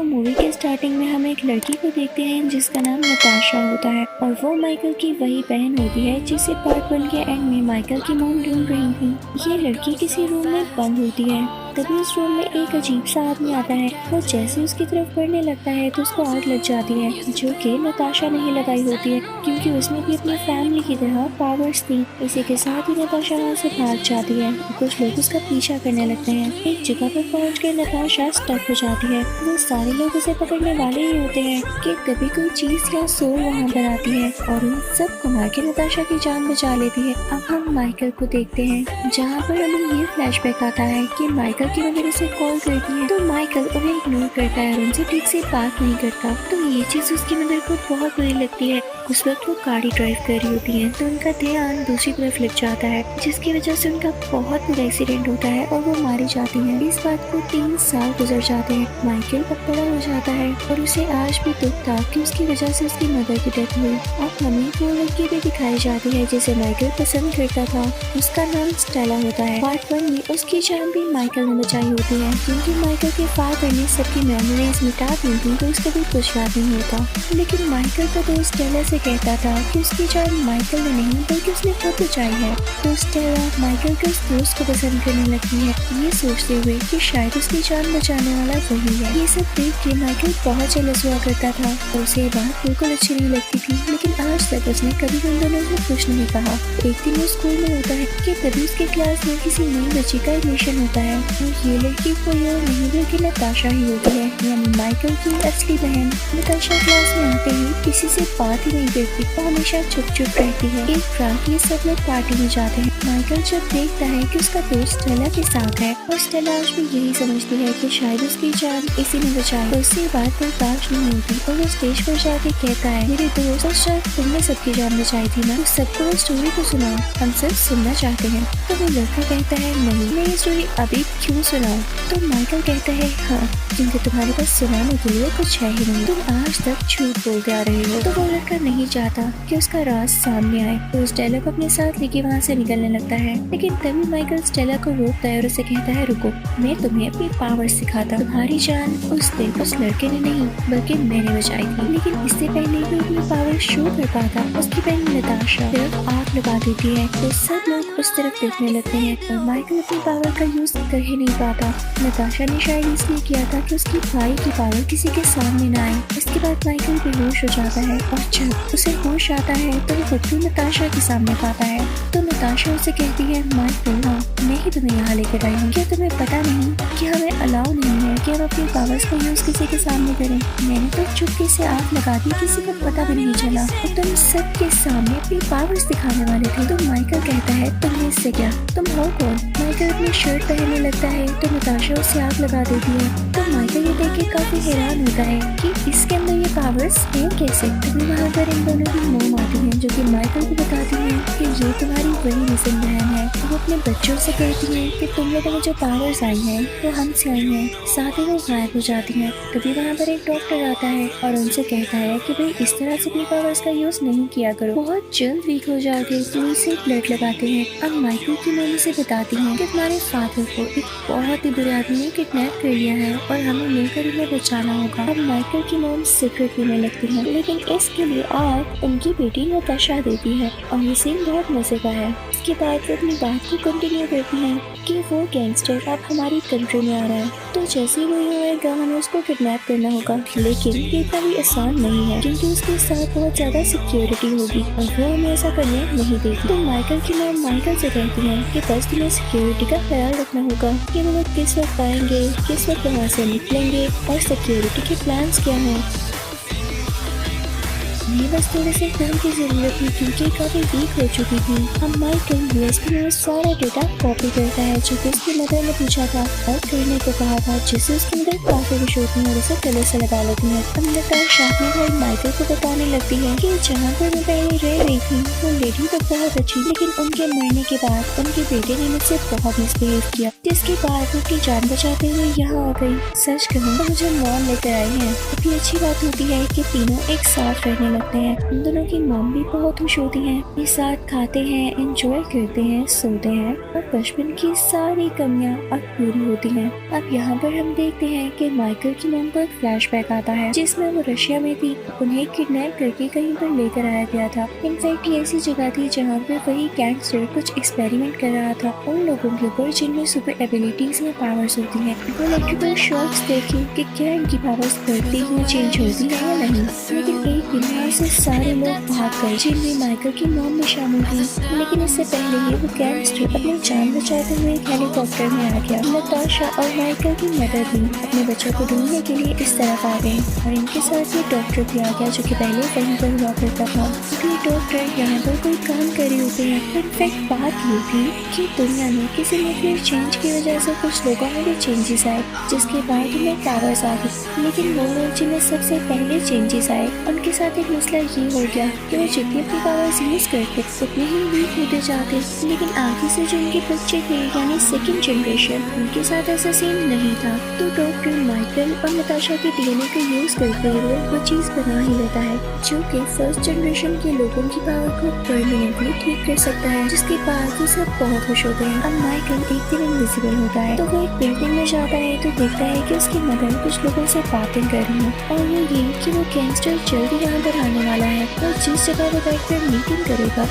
तो मूवी के स्टार्टिंग में हम एक लड़की को देखते हैं जिसका नाम नताशा होता है और वो माइकल की वही बहन होती है जिसे पार्ट 1 के एंड में माइकल की मॉम ढूंढ रही थी। ये लड़की किसी रूम में बंद होती है, तभी उस रूम में एक अजीब सा आदमी आता है। वो जैसे उसकी तरफ बढ़ने लगता है तो उसको आग लग जाती है, जो कि नताशा ने ही लगाई होती है क्योंकि उसने भी अपनी फैमिली की तरह पावर्स थी। इसी के साथ ही नताशा वहाँ से भाग जाती है। कुछ लोग उसका पीछा करने लगते हैं। एक जगह पर पहुंचकर नताशा स्टक हो जाती है। वो सारे लोग उसे पकड़ने वाले ही होते हैं कि कभी कोई चीज या सोल वहाँ पर आती है और उन सब को मार के नताशा की जान बचा लेती है। अब हम माइकल को देखते हैं, जहाँ पर हमें ये फ्लैशबैक आता है कि माइकल की मदर उसे कॉल करती है तो माइकल उन्हें इग्नोर करता है और उनसे ठीक से बात नहीं करता। तो ये चीज उसकी मदर को बहुत बुरी लगती है। उस वक्त वो गाड़ी ड्राइव कर रही होती है तो उनका ध्यान दूसरी तरफ लग जाता है, जिसकी वजह से उनका बहुत बुरा एक्सीडेंट होता है और वो मारी जाती है। इस बात को 3 साल गुजर जाते हैं। माइकल अब बड़ा हो जाता है और उसे आज भी दुख था कि उसकी वजह से उसकी मदर की डेथ हुई। अब हमें वो लड़की भी दिखाई जाती है जिसे माइकल पसंद करता था। उसका नाम स्टेला होता है। पार्ट 1 में उसकी जान भी माइकल ने बचाई होती है क्योंकि माइकल के फादर ने सबकी मेमोरीज मिटा दी थी तो उसका भी कुछ याद नहीं होता। लेकिन माइकल का दोस्त स्टेला से कहता था कि उसकी जान माइकल ने नहीं बल्कि उसने खुद बचाई है। तो स्टेला माइकल के उस दोस्त को पसंद करने लगती है, ये सोचते हुए कि शायद उसकी जान बचाने वाला वही है। ये सब देख के माइकल बहुत जेलस हुआ करता था और उसे ये बात बिल्कुल अच्छी नहीं लगती थी, लेकिन आज तक उसने कभी उन दोनों से कुछ नहीं कहा। एक दिन वो स्कूल में होता है कि तभी उसके क्लास में किसी नई बच्ची का एडमिशन होता है। तो ये लड़की कोई और नहीं बल्कि नताशा ही होती है, यानी माइकल की असली बहन। नताशा क्लास में आते ही किसी से बात ही नहीं करती, वो हमेशा चुप चुप रहती है। एक रात ये सब लोग पार्टी में जाते हैं। माइकल जब देखता है कि उसका दोस्त स्टेला के साथ है और स्टेला आज भी यही समझती है कि शायद उसकी जान इसी ने बचाई, तो उससे बात बर्दाश्त नहीं होती और वो स्टेज पर जाके कहता है, मेरे दोस्त शायद तुमने सबकी जान बचाई थी ना, तो सबको वो स्टोरी को सुनाओ, हम सब सुनना चाहते हैं। तो वो लड़का कहता है, नहीं मैं ये स्टोरी अभी क्यों सुनाऊं? तो माइकल कहता है, हाँ क्योंकि तुम्हारे पास सुनाने के लिए कुछ है ही नहीं, तुम आज तक झूठ बोलते आ रहे हो। तो वो लड़का नहीं चाहता कि उसका राज सामने आए, तो स्टेला को अपने साथ लेके वहाँ से निकलने लगता है। लेकिन तभी माइकल स्टेला को रोकता है और उसे कहता है, रुको, मैं तुम्हें अपनी पावर सिखाता। तुम्हारी जान उस दिन उस लड़के ने नहीं बल्कि मैंने बचाई थी। लेकिन इससे पहले भी अपनी पावर शो कर पाता, उसकी बहन नताशा सिर्फ आग लगा देती है तो सब लोग उस तरफ देखने लगते हैं और माइकल अपनी पावर का यूज कर ही नहीं पाता। नताशा ने शायद इसलिए किया था कि उसकी भाई की पावर किसी के सामने न आए। इसके बाद माइकल बेहोश हो जाता है और जब उसे होश आता है तो वो खुद भी नताशा के सामने पाता है। तो नताशा उसे कहती है, माइकल हाँ मैं ही तुम्हें यहाँ लेकर आई हूँ, क्या तुम्हें पता नहीं कि हमें अलाउ नहीं है कि हम अपनी पावर्स का यूज किसी के सामने करें? मैंने तो चुपके से आग लगा दी, किसी को पता भी नहीं चला और तुम सबके सामने अपनी पावर्स दिखाने वाले थे। तो माइकल कहता है, तुम्हें इससे क्या, तुम हो कौन? माइकल अपनी शर्ट पहनने लगता है तो नताशा उसे आग लगा देती है। तो माइकल ये देख के काफी हैरान होता है कि इसके अंदर ये पावर्स हैं कैसे। तभी वहाँ पर इन दोनों की मोम आती है जो कि माइकल को बताती है कि ये तुम्हारी वही मिसिंग बहन है। वो अपने बच्चों से कहती है कि तुम लोगों में जो पावर्स आई हैं वो हमसे आई हैं, साथ ही वो गायब हो जाती हैं। तभी वहाँ पर एक डॉक्टर आता है और उनसे कहता है कि भाई इस तरह से अपनी पावर्स का यूज नहीं किया करो, बहुत जल्द वीक हो जाओगे। तो इसे ब्लड लगाते हैं। अब माइकल की मम्मी से बताती है कि तुम्हारे फादर को एक बहुत ही बुरे आदमी ने किडनैप कर लिया है और हमें मिलकर उन्हें बचाना होगा। अब माइकल की मॉम सिगरेट पीने लगती है, लेकिन इसके लिए आग उनकी बेटी नताशा देती है और ये सीन बहुत मजे का है। इसके बाद वो अपनी बात को कंटिन्यू करती है कि वो गैंगस्टर अब हमारी कंट्री में आ रहा है, तो जैसे ही वो आएगा हमें उसको किडनैप करना होगा। लेकिन ये इतना भी आसान नहीं है क्योंकि उसके साथ बहुत ज्यादा सिक्योरिटी होगी और वो हमें ऐसा करने नहीं देगी। तो माइकल की मॉम माइकल से कहती है कि बस तुम्हें सिक्योरिटी का ख्याल रखना होगा कि वो लोग किस वक्त आएंगे, किस वक्त वहाँ से निकलेंगे और सिक्योरिटी के प्लान्स क्या हैं। हमें बस थोड़े से फोन की जरूरत थी क्योंकि काफी वीक हो चुकी थी। अब माइकल यूएसबी में सारा डेटा कॉपी करता है जो कि उसकी मदर ने पूछा था और करने को कहा था, जिससे उसकी मदर काफी खुश होती है और उसे गले से लगा लेती है। अब नताशा अपने भाई माइकल को बताने लगती है कि जहाँ पर मैं पहले रह रही थी वो लेडी तो बहुत अच्छी, लेकिन उनके मरने के बाद उनके बेटे ने मुझसे बहुत मिसबिहेव किया, जिसके बाद वो अपनी जान बचाते हुए यहाँ आ गई। सच कहूँ तो मुझे मॉम लेकर आई है। काफी अच्छी बात होती है कि तीनों एक साथ रहने लगते हैं। उन दोनों की मॉम भी बहुत खुश होती हैं, ये साथ खाते हैं, एंजॉय करते हैं, सोते हैं और बचपन की सारी कमियां अब पूरी होती हैं। अब यहाँ पर हम देखते हैं कि माइकल की मॉम को एक फ्लैशबैक आता है जिसमें वो रशिया में थी। उन्हें किडनैप करके कहीं पर लेकर आया गया था। इनफैक्ट ये ऐसी जगह थी जहाँ पे वही गैंगस्टर कुछ एक्सपेरिमेंट कर रहा था उन लोगों के ऊपर जिनमें सुपर एबिलिटीज या पावर्स होती हैं। वो इलेक्ट्रिकल शॉक्स देखे कि क्या इनकी पावर्स बढ़ती या चेंज होती है या नहीं। लेकिन एक दिन यहाँ से सारे लोग भाग गए जिनमें माइकल की मॉम भी शामिल थी। लेकिन इससे पहले ही वो गैंगस्टर अपनी जान बचाते हुए एक हेलीकॉप्टर में आ गया। नताशा और माइकल की मदर भी अपने बच्चों को ढूंढने के लिए इस तरफ आ गए और इनके साथ ये डॉक्टर भी आ गया जो कि पहले कहीं पर हुआ करता था। ये डॉक्टर यहाँ पर कोई काम कर रहे होते हैं। इनफैक्ट बात ये थी कि दुनिया में किसी न्यूक्लियर चेंज की वजह से कुछ लोगों में भी चेंजेस आए जिसके बाद उन्हें पावर्स आ गई। लेकिन वो लोग जिन्हें सबसे पहले चेंजेस आए उनके साथ एक मसला ये हो गया कि वो जितनी अपनी पावर्स यूज करते उतने ही वीक होते जाते। लेकिन आगे से जो उनके बच्चे थे यानी सेकंड जनरेशन उनके साथ ऐसा सीन नहीं था। तो डॉक्टर माइकल और नताशा के डीएनए का यूज करते हुए वो चीज बना ही लेता है जो कि फर्स्ट जनरेशन के लोगों की पावर को परमानेंटली ठीक कर सकता है, जिसके बाद वो सब बहुत खुश होते हैं। अब माइकल एक दिन इनविजिबल होता है तो वो एक बिल्डिंग में जाता है तो देखता है कि उसकी मदर कुछ लोगों से बातें कर रही है और वो ये कि वो गैंगस्टर जल्दी यहाँ पर आने वाला है और जिस जगह वो बैठकर मीटिंग करेगा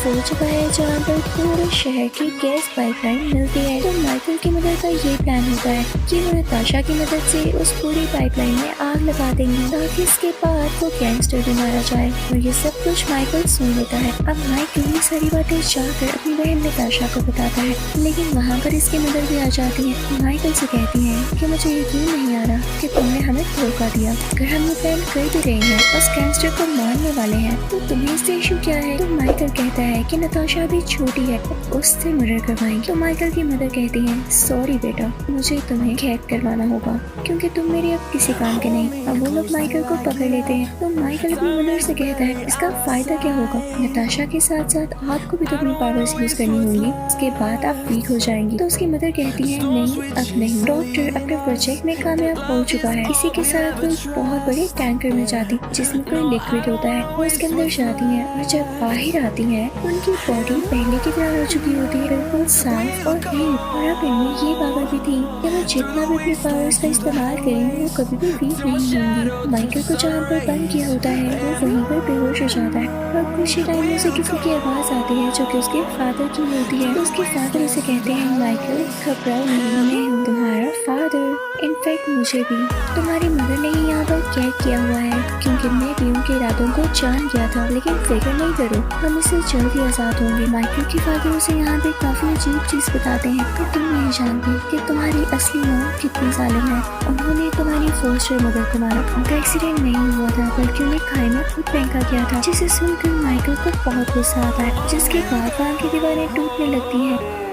वो जगह है जहाँ पर पूरे शहर की गैस पाइपलाइन मिलती है। तो माइकल की मदर का ये प्लान होता है कि वो नताशा की मदद से उस पूरी पाइपलाइन में आग लगा देंगे ताकि इसके बाद वो गैंगस्टर भी मारा जाए। और ये सब कुछ माइकल सुन लेता है। अब माइकल ये सारी बातें जाकर अपनी बहन नताशा को बताता है, लेकिन वहाँ पर इसकी मदर भी आ जाती है। माइकल से कहती है कि मुझे यकीन नहीं आ रहा कि तुमने हमें धोखा दिया। अगर हम ये प्लान कर भी रहे हैं उस गैंगस्टर को मारने वाले हैं तो तुम्हें इससे इशू क्या है। तो माइकल कहता है कि नताशा अभी छोटी है, उससे मर्डर करवाएंगे। तो माइकल की मदर कहती है सॉरी बेटा, मुझे तुम्हें कैद करवाना होगा क्योंकि तुम मेरे अब किसी काम के नहीं। अब वो लोग माइकल को पकड़ लेते हैं तो माइकल अपनी मदर से कहता है इसका फायदा क्या होगा, नताशा के साथ साथ आपको भी तो अपनी पावर्स यूज करनी होंगी, उसके बाद आप वीक हो जाएंगी। तो उसकी मदर कहती है नहीं अब नहीं, डॉक्टर अपने प्रोजेक्ट में कामयाब हो चुका है। इसी के साथ वो बहुत बड़े टैंकर में जाती जिसमें कोई लिक्विड होता है, वो उसके अंदर जाती है और जब बाहर आती है उनकी बॉडी पहले की तरह हो चुकी होती है, बिल्कुल साफ और क्लीन। और अब इनमें ये पावर भी थी कि वो जितना भी अपने पावर्स का इस्तेमाल करेंगे वो कभी भी वीक नहीं होंगी। माइकल को जहाँ पर बंद किया होता है वो वहीं पर बेहोश हो जाता है और कुछ ही टाइम में उसे किसी की आवाज आती है जो कि उसके फादर की होती है। तो उसके फादर उसे कहते हैं माइकल घबराओ नहीं, मैं हूँ तुम्हारा फादर। इनफैक्ट मुझे भी तुम्हारी मदर ने ही यहाँ पर कैद किया हुआ है क्योंकि मैं भी उनके इरादों को जान गया था, लेकिन फिक्र नहीं करो हम इससे जल्दी आजाद होंगे। माइकल के फादर उसे यहाँ पे काफी अजीब चीज बताते हैं कि तुम नहीं जानते कि तुम्हारी असली मौत कितनी जालिम है। उन्होंने तुम्हारी फोस्टर मदर को मारा, उनका एक्सीडेंट नहीं हुआ था बल्कि उन्हें खाई में खुद फेंका गया था। जिसे सुनकर माइकल को बहुत गुस्सा आता है जिसके बाद वहाँ की दीवारें टूटने लगती हैं।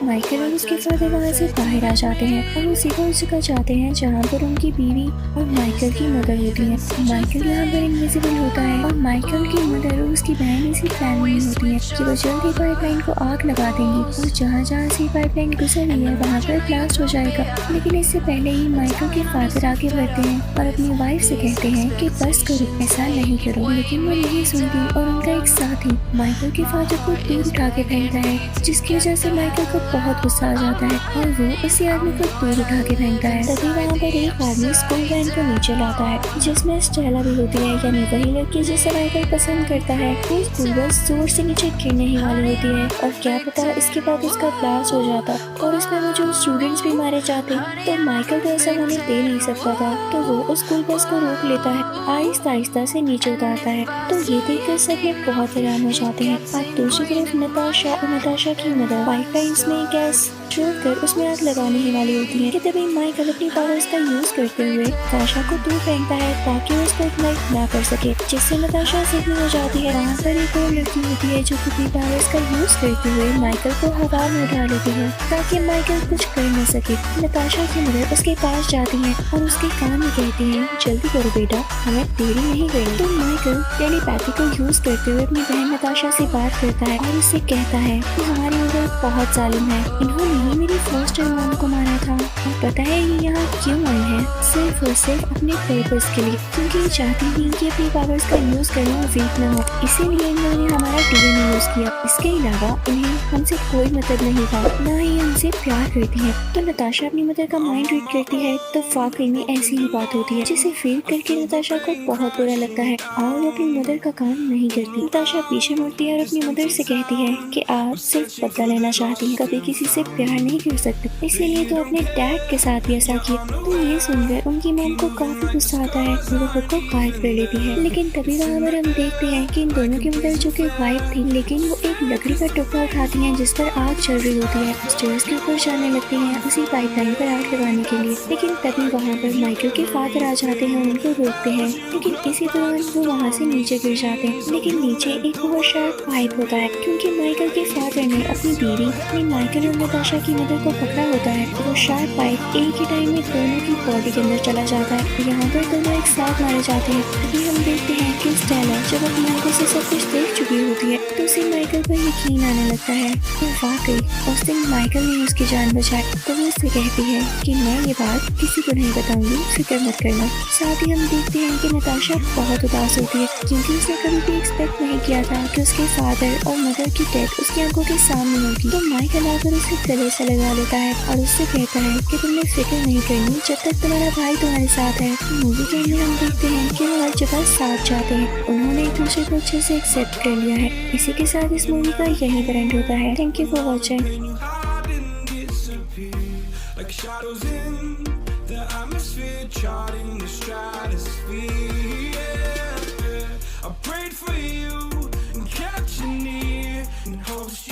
माइकल और उसके फादर वहाँ से बाहर आ जाते हैं और वो सीधा उस जगह जाते हैं जहाँ पर उनकी बीवी और माइकल की मदर होती है। माइकल यहाँ पर इनविजिबल होता है और माइकल की मदर और उसकी बहन इसी प्लान में होती है कि वो जल्दी पाइपलाइन को आग लगा देंगी और जहाँ जहाँ से पाइपलाइन गुजर रही है वहाँ पर ब्लास्ट हो जाएगा। लेकिन इससे पहले ही माइकल के फादर आगे बढ़ते हैं और अपनी वाइफ से कहते हैं कि बस करो, ऐसा नहीं करो। लेकिन वो नहीं सुनती और उनका एक साथी माइकल के फादर को दूर उठा के फेंकता है जिसकी वजह से माइकल को बहुत गुस्सा आ जाता है और वो उसी आदमी को दूर उठा के फेंकता है। तभी वहाँ पर एक आदमी स्कूल वैन को नीचे लाता है जिसमें स्टेला भी होती है, यानी वही लड़की जिसे माइकल पसंद करता है। वो स्कूल बस जोर से नीचे गिरने ही वाली होती है और क्या पता इसके बाद उसका ब्लास्ट हो जाता और इसमें वो जो स्टूडेंट्स भी मारे जाते। तो माइकल तो ऐसा होने दे नहीं सकता था तो वो उस स्कूल बस को रोक लेता है, आहिस्ता आहिस्ता से नीचे उतारता है। तो ये देखकर सब लोग बहुत हैरान हो जाते हैं। अब दूसरी तरफ नताशा की मदर पाइपलाइंस में गैस छोड़कर उसमें आग लगाने ही वाली होती है कि तभी माइकल अपनी पावर्स का यूज करते हुए नताशा को दूर फेंकता है ताकि वो उसको इग्नाइट ना कर सके, जिससे नताशा जख्मी हो जाती है। वहाँ पर एक और लड़की होती है जो अपनी पावर्स का यूज करते हुए माइकल को हवा में उठा लेती है ताकि माइकल कुछ कर न सके। नताशा की मदर उसके पास जाती है और उसके कान में कहती है जल्दी करो बेटा, हमें देरी नहीं करनी। तो माइकल टेलीपैथी को यूज करते हुए अपनी बहन नताशा से बात करता है और उससे कहता है कि हमारी मदर बहुत जालिम है, इन्होंने ही मेरी फर्स्ट मॉम को मारा था और पता है ये यहाँ क्यों आई है, सिर्फ और सिर्फ अपने पर्पस के लिए, क्योंकि ये चाहती थी कि अपनी पावर्स का यूज करना वीक न हो, इसीलिए इन्होंने हमारा डीएनए यूज किया। इसके अलावा इन्हें हमसे कोई मतलब नहीं था, न ही हमसे प्यार करती है। तो नताशा अपनी मदर का माइंड रीड करती है तो वाकई में ऐसी ही बात होती है, जिसे फील करके नताशा को बहुत बुरा लगता है और वो अपनी मदर का काम नहीं करती। नताशा पीछे मुड़ती है और अपनी मदर से कहती है कि आप सिर्फ बदला लेना चाहती हैं, कभी किसी से प्यार नहीं कर सकती, इसीलिए तो अपने डैड के साथ ही ऐसा किया। तो ये सुनकर उनकी मॉम को काफी गुस्सा आता है, वो खुद को गायब कर लेती है। लेकिन तभी वहाँ पर हम देखते हैं कि इन दोनों की मदर जो कि गायब थी, लेकिन वो एक लकड़ी का टुकड़ा उठाती हैं जिस पर आग चल रही होती है, स्टेयर्स के ऊपर जाने लगती हैं उसी पाइपलाइन पर आग लगाने के लिए। लेकिन तभी वहाँ पर माइकल के फादर आ जाते हैं, उनको रोकते हैं, लेकिन इसी दौरान वो वहाँ से नीचे गिर जाते हैं। लेकिन नीचे एक बहुत शार्प पाइप होता है, क्योंकि माइकल के फादर ने अपनी बीवी अपनी माइकल और नताशा की मदर को पकड़ा होता है। वो शार्प पाइप एक ही टाइम में दोनों की बॉडी के अंदर चला जाता है। यहाँ पर दोनों एक साथ मारे जाते हैं। अभी हम देखते हैं कि स्टेला जब अपनी आंखों से सब कुछ देख चुकी होती है तो उसे माइकल पर यकीन आने लगता है कि वाकई उस दिन माइकल ने उसकी जान बचाई। तो वो उससे कहती है कि मैं ये बात किसी को नहीं बताऊंगी, फिक्र मत करना। साथ ही हम देखते हैं कि नताशा बहुत उदास होती है, क्योंकि उसने कभी भी एक्सपेक्ट नहीं किया था कि उसके फादर और मदर की डेथ उसकी आंखों के सामने होगी। तो माइकल आकर उसे गले से लगा लेता है और उससे कहता है कि तुमने फिक्र नहीं करनी जब तक तुम्हारा भाई तुम्हारे साथ है। मूवी के अंदर हम देखते हैं कि वो हर जगह साथ जाते हैं, उन्होंने एक दूसरे को अच्छे से एक्सेप्ट कर लिया है। इसी के साथ इस मूवी का यही पर एंड होता है। Thank you for watching. Like shadows in the atmosphere, charting the stratosphere. Yeah, I prayed for you and kept you near in hopes